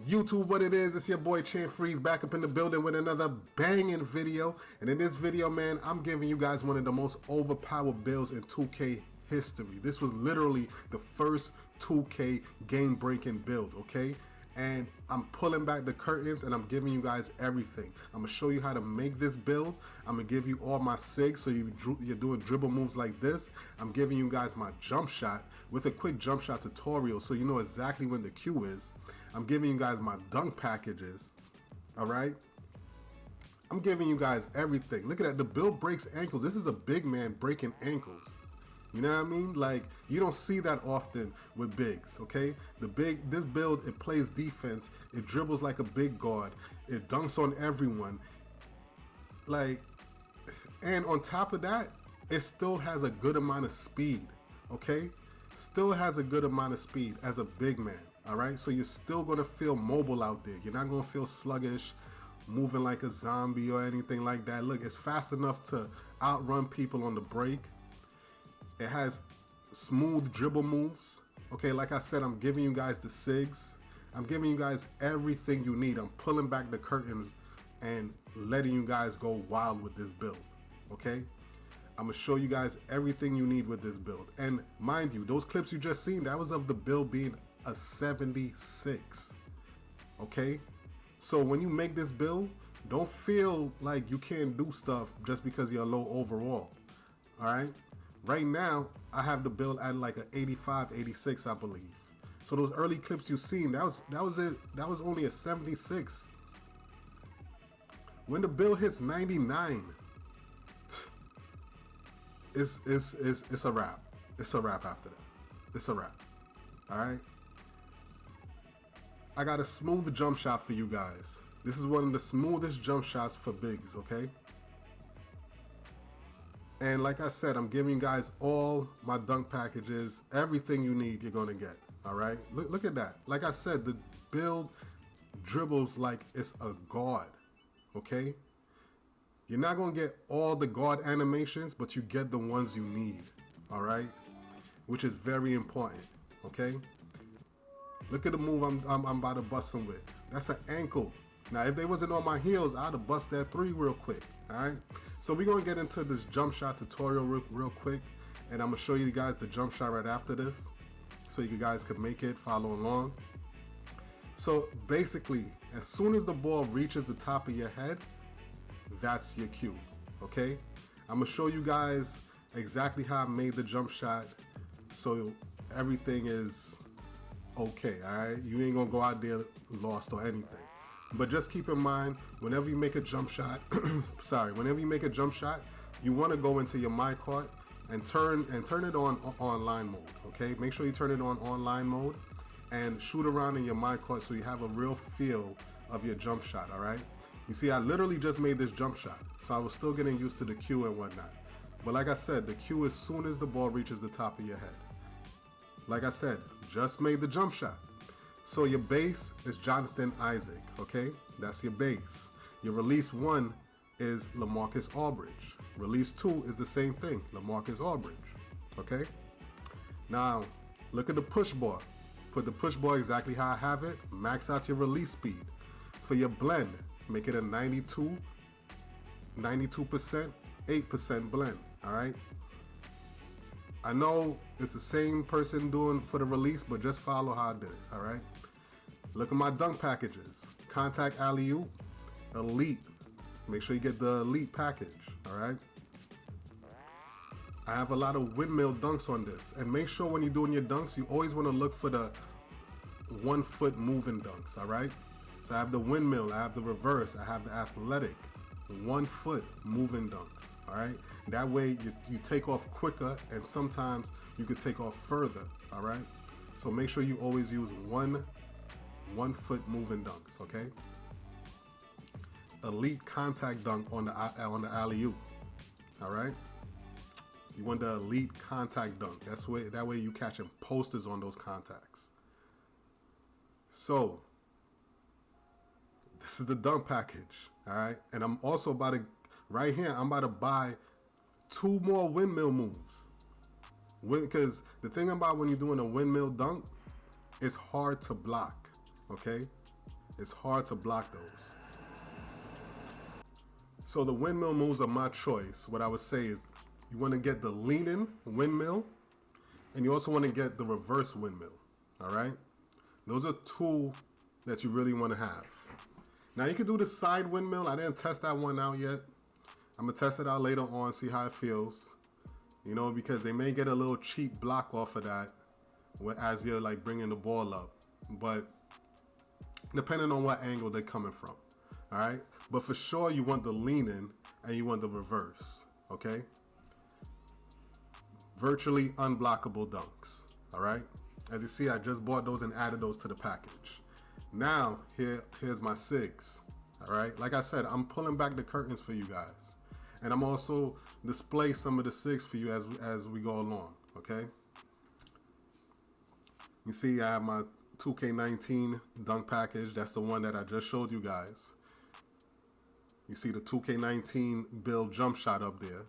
YouTube, what it is, it's your boy Chan Freeze back up in the building with another banging video. And in this video, man, I'm giving you guys one of the most overpowered builds in 2K history. This was literally the first 2K game breaking build, okay? And I'm pulling back the curtains and I'm giving you guys everything. I'm gonna show you how to make this build. I'm gonna give you all my sigs, so you're doing dribble moves like this. I'm giving you guys my jump shot with a quick jump shot tutorial, so you know exactly when the cue is. I'm giving you guys my dunk packages. All right, I'm giving you guys everything. Look at that, the build breaks ankles. This is a big man breaking ankles. You know what I mean? Like, you don't see that often with bigs, okay? This build, it plays defense, it dribbles like a big guard, it dunks on everyone. Like, and on top of that, it still has a good amount of speed, okay? Still has a good amount of speed as a big man, all right? So you're still gonna feel mobile out there. You're not gonna feel sluggish, moving like a zombie or anything like that. Look, it's fast enough to outrun people on the break. It has smooth dribble moves. Okay, like I said, I'm giving you guys the sigs. I'm giving you guys everything you need. I'm pulling back the curtains and letting you guys go wild with this build. Okay, I'm gonna show you guys everything you need with this build. And mind you, those clips you just seen, that was of the build being a 76. Okay, so when you make this build, don't feel like you can't do stuff just because you're low overall. All right. Right now, I have the build at like an 85, 86, I believe. So those early clips you've seen, that was it. That was only a 76. When the build hits 99, it's a wrap. It's a wrap after that. It's a wrap. All right. I got a smooth jump shot for you guys. This is one of the smoothest jump shots for bigs. Okay. And like I said, I'm giving you guys all my dunk packages, everything you need you're gonna get. All right, look at that. Like I said, the build dribbles like it's a guard. Okay, you're not gonna get all the guard animations, but you get the ones you need. All right, which is very important. Okay, look at the move I'm about to bust them with. That's an ankle. Now, if they wasn't on my heels, I'd have bust that 3 real quick. All right. So we're going to get into this jump shot tutorial real quick. And I'm going to show you guys the jump shot right after this, so you guys can make it, follow along. So basically, as soon as the ball reaches the top of your head, that's your cue. Okay. I'm going to show you guys exactly how I made the jump shot, so everything is okay. All right. You ain't going to go out there lost or anything. But just keep in mind, whenever you make a jump shot, whenever you make a jump shot, you want to go into your my cart and turn it on online mode. Okay, make sure you turn it on online mode and shoot around in your my cart so you have a real feel of your jump shot. All right. You see, I literally just made this jump shot, so I was still getting used to the cue and whatnot. But like I said, the cue is as soon as the ball reaches the top of your head. Like I said, just made the jump shot. So your base is Jonathan Isaac, okay? That's your base. Your release 1 is LaMarcus Aldridge. Release 2 is the same thing, LaMarcus Aldridge, okay? Now, look at the push bar. Put the push bar exactly how I have it. Max out your release speed. For your blend, make it a 92%, 8% blend, all right? I know it's the same person doing for the release, but just follow how I did it, all right? Look at my dunk packages. Contact alley-oop, elite. Make sure you get the elite package, all right? I have a lot of windmill dunks on this. And make sure when you're doing your dunks, you always want to look for the 1 foot moving dunks, all right? So I have the windmill, I have the reverse, I have the athletic, 1 foot moving dunks. All right, that way you take off quicker, and sometimes you could take off further. All right, so make sure you always use 1 foot moving dunks. Okay, elite contact dunk on the alley-oop. All right, you want the elite contact dunk. That way you catching posters on those contacts. So this is the dunk package. All right, and I'm also about to. Right here, I'm about to buy 2 more windmill moves. Because the thing about when you're doing a windmill dunk, it's hard to block, okay? It's hard to block those. So the windmill moves are my choice. What I would say is you want to get the leaning windmill, and you also want to get the reverse windmill. All right? Those are two that you really want to have. Now you can do the side windmill. I didn't test that one out yet. I'm gonna test it out later on, see how it feels. You know, because they may get a little cheap block off of that as you're like bringing the ball up. But depending on what angle they're coming from. All right? But for sure you want the leaning and you want the reverse. Okay? Virtually unblockable dunks. All right? As you see, I just bought those and added those to the package. Now, here's my Sigs. All right? Like I said, I'm pulling back the curtains for you guys. And I'm also display some of the Sigs for you as we go along, okay? You see I have my 2K19 dunk package. That's the one that I just showed you guys. You see the 2K19 build jump shot up there.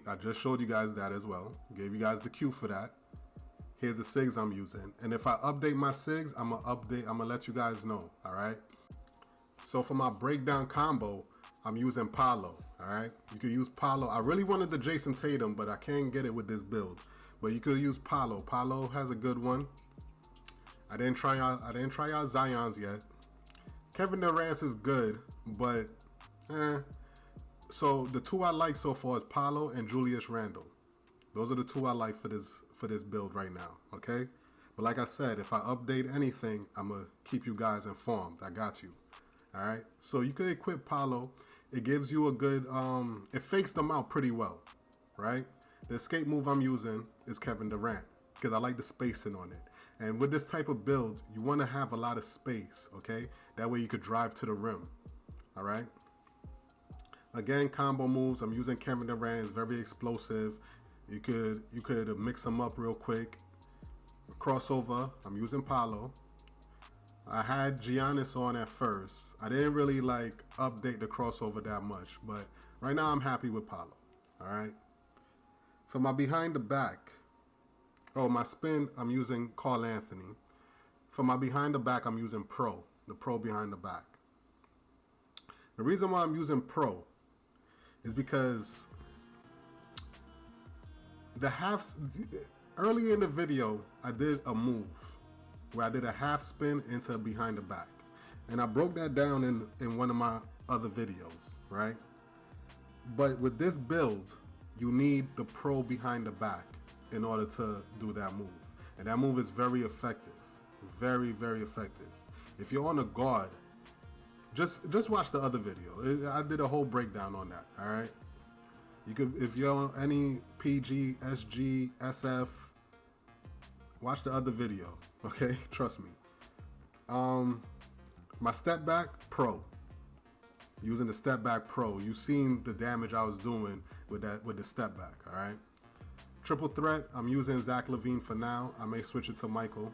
I just showed you guys that as well. Gave you guys the cue for that. Here's the Sigs I'm using. And if I update my Sigs, I'm gonna let you guys know, all right? So for my breakdown combo, I'm using Paolo, all right? You could use Paolo. I really wanted the Jason Tatum, but I can't get it with this build. But you could use Paolo. Paolo has a good one. I didn't try out Zion's yet. Kevin Durant's is good, but So the two I like so far is Paolo and Julius Randle. Those are the two I like for this build right now, okay? But like I said, if I update anything, I'm gonna keep you guys informed. I got you. All right? So you could equip Paolo. It gives you a good, it fakes them out pretty well, right? The escape move I'm using is Kevin Durant because I like the spacing on it. And with this type of build, you want to have a lot of space, okay? That way you could drive to the rim, all right? Again, combo moves, I'm using Kevin Durant. It's very explosive. You could mix them up real quick. Crossover, I'm using Paolo. I had Giannis on at first. I didn't really like update the crossover that much, but right now I'm happy with Paolo. All right. For my behind the back, my spin, I'm using Carl Anthony. For my behind the back, I'm using Pro, the Pro behind the back. The reason why I'm using Pro is because early in the video, I did a move where I did a half spin into behind the back. And I broke that down in one of my other videos, right? But with this build, you need the Pro behind the back in order to do that move. And that move is very effective. Very, very effective. If you're on a guard, just watch the other video. I did a whole breakdown on that, all right? You could, if you're on any PG, SG, SF, watch the other video, okay? Trust me. My step back, Pro. Using the step back Pro. You've seen the damage I was doing with the step back, all right? Triple threat, I'm using Zach LaVine for now. I may switch it to Michael,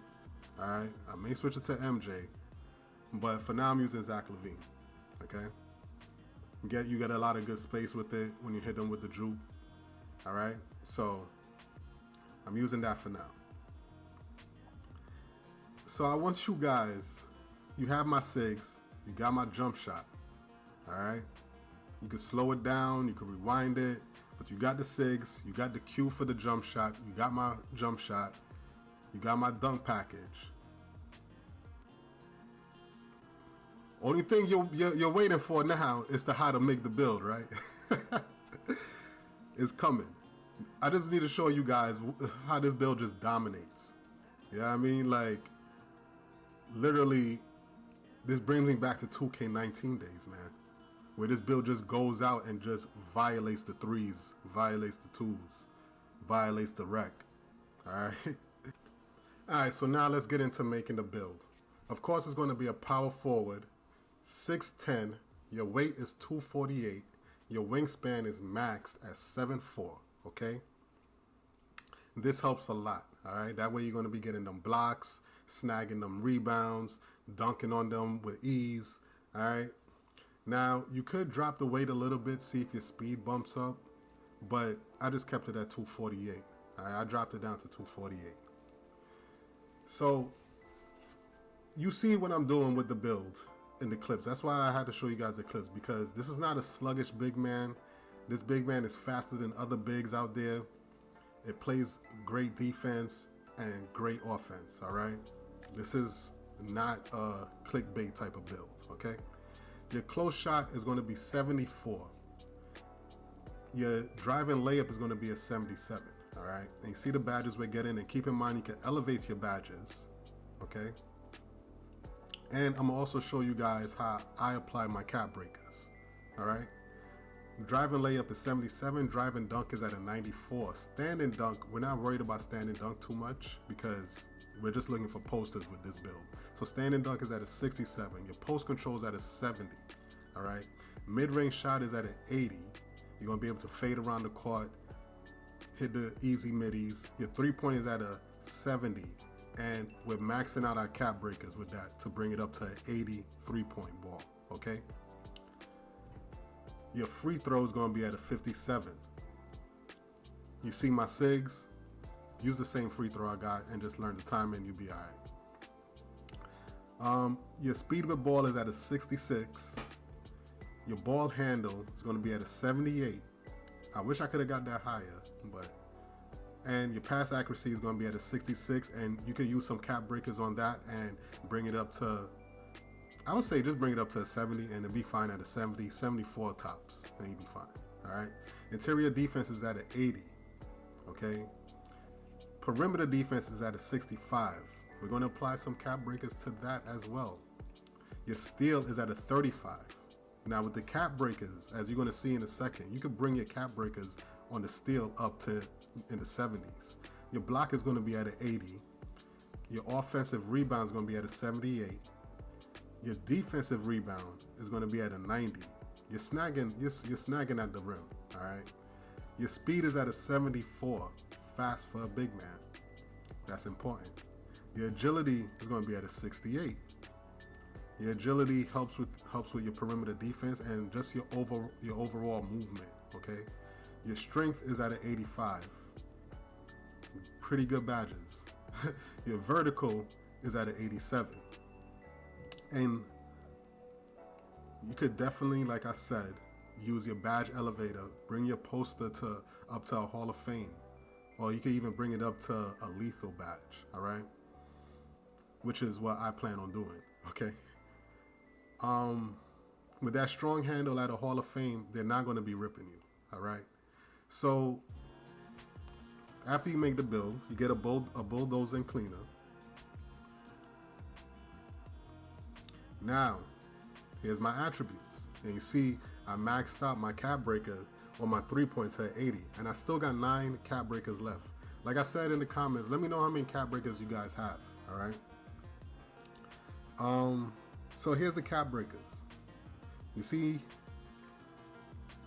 all right? I may switch it to MJ, but for now I'm using Zach LaVine, okay? You get a lot of good space with it when you hit them with the juke, all right? So I'm using that for now. So I want you guys, you have my Sigs, you got my jump shot, all right? You can slow it down, you can rewind it, but you got the Sigs, you got the cue for the jump shot, you got my jump shot, you got my dunk package. Only thing you're waiting for now is how to make the build, right? It's coming. I just need to show you guys how this build just dominates. You know what I mean? Like, literally, this brings me back to 2K19 days, man. Where this build just goes out and just violates the threes, violates the twos, violates the rec. Alright? Alright, so now let's get into making the build. Of course, it's going to be a power forward, 6'10", your weight is 248, your wingspan is maxed at 7'4", okay? This helps a lot, alright? That way you're going to be getting them blocks, snagging them rebounds, dunking on them with ease, alright? Now, you could drop the weight a little bit, see if your speed bumps up, but I just kept it at 248. All right, I dropped it down to 248. So, you see what I'm doing with the build in the clips. That's why I had to show you guys the clips, because this is not a sluggish big man. This big man is faster than other bigs out there. It plays great defense and great offense, all right? This is not a clickbait type of build, okay? Your close shot is going to be 74. Your driving layup is going to be a 77, all right? And you see the badges we're getting, and keep in mind you can elevate your badges, okay? And I'm gonna also show you guys how I apply my cap breakers, all right? Driving layup is 77, driving dunk is at a 94. Standing dunk, we're not worried about standing dunk too much because we're just looking for posters with this build. So standing dunk is at a 67, your post control is at a 70, all right? Mid-range shot is at an 80. You're gonna be able to fade around the court, hit the easy middies. Your three-point is at a 70, and we're maxing out our cap breakers with that to bring it up to an 80 three-point ball, okay? Your free throw is gonna be at a 57. You see my SIGs? Use the same free throw I got and just learn the timing, you'll be all right. Your speed of the ball is at a 66. Your ball handle is going to be at a 78. I wish I could have got that higher, but. And your pass accuracy is going to be at a 66, and you could use some cap breakers on that and bring it up to, I would say just bring it up to a 70 and it'll be fine at a 70, 74 tops, and you'll be fine, all right? Interior defense is at an 80, okay? Perimeter defense is at a 65. We're going to apply some cap breakers to that as well. Your steal is at a 35. Now with the cap breakers, as you're going to see in a second, you can bring your cap breakers on the steal up to in the 70s. Your block is going to be at an 80. Your offensive rebound is going to be at a 78. Your defensive rebound is going to be at a 90. You're snagging at the rim, all right? Your speed is at a 74, fast for a big man. That's important. Your agility is going to be at a 68. Your agility helps with your perimeter defense and just your overall movement, okay? Your strength is at an 85. Pretty good badges. Your vertical is at an 87. And you could definitely, like I said, use your badge elevator, bring your poster up to a Hall of Fame, or you could even bring it up to a lethal badge, all right? Which is what I plan on doing, okay? With that strong handle at a Hall of Fame, they're not going to be ripping you, all right? So after you make the build, you get a bulldozing cleaner. Now, here's my attributes. And you see, I maxed out my cap breaker on my 3-point to 80, and I still got 9 cap breakers left. Like I said in the comments, let me know how many cap breakers you guys have, all right? So here's the cap breakers. You see,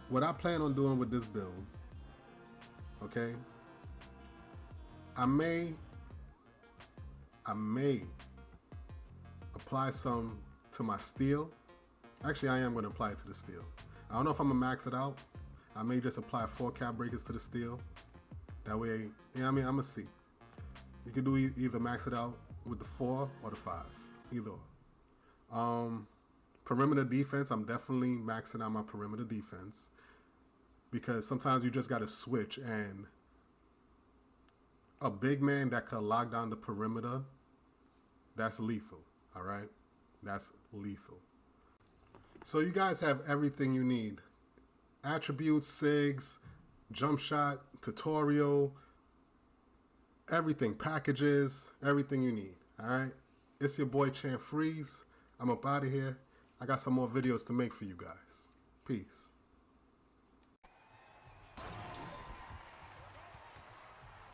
what I plan on doing with this build, okay? I may apply some to my steal. Actually, I am going to apply it to the steal. I don't know if I'm going to max it out. I may just apply 4 cap breakers to the steal. That way, yeah, I mean, I'm going to see. You can do either max it out with the 4 or the 5, either or. Perimeter defense, I'm definitely maxing out my perimeter defense because sometimes you just got to switch, and a big man that could lock down the perimeter, that's lethal, all right? That's lethal. So you guys have everything you need. Attributes, SIGs, jump shot, tutorial, everything, packages, everything you need, all right? It's your boy Champ Freeze. I'm up out of here. I got some more videos to make for you guys. Peace.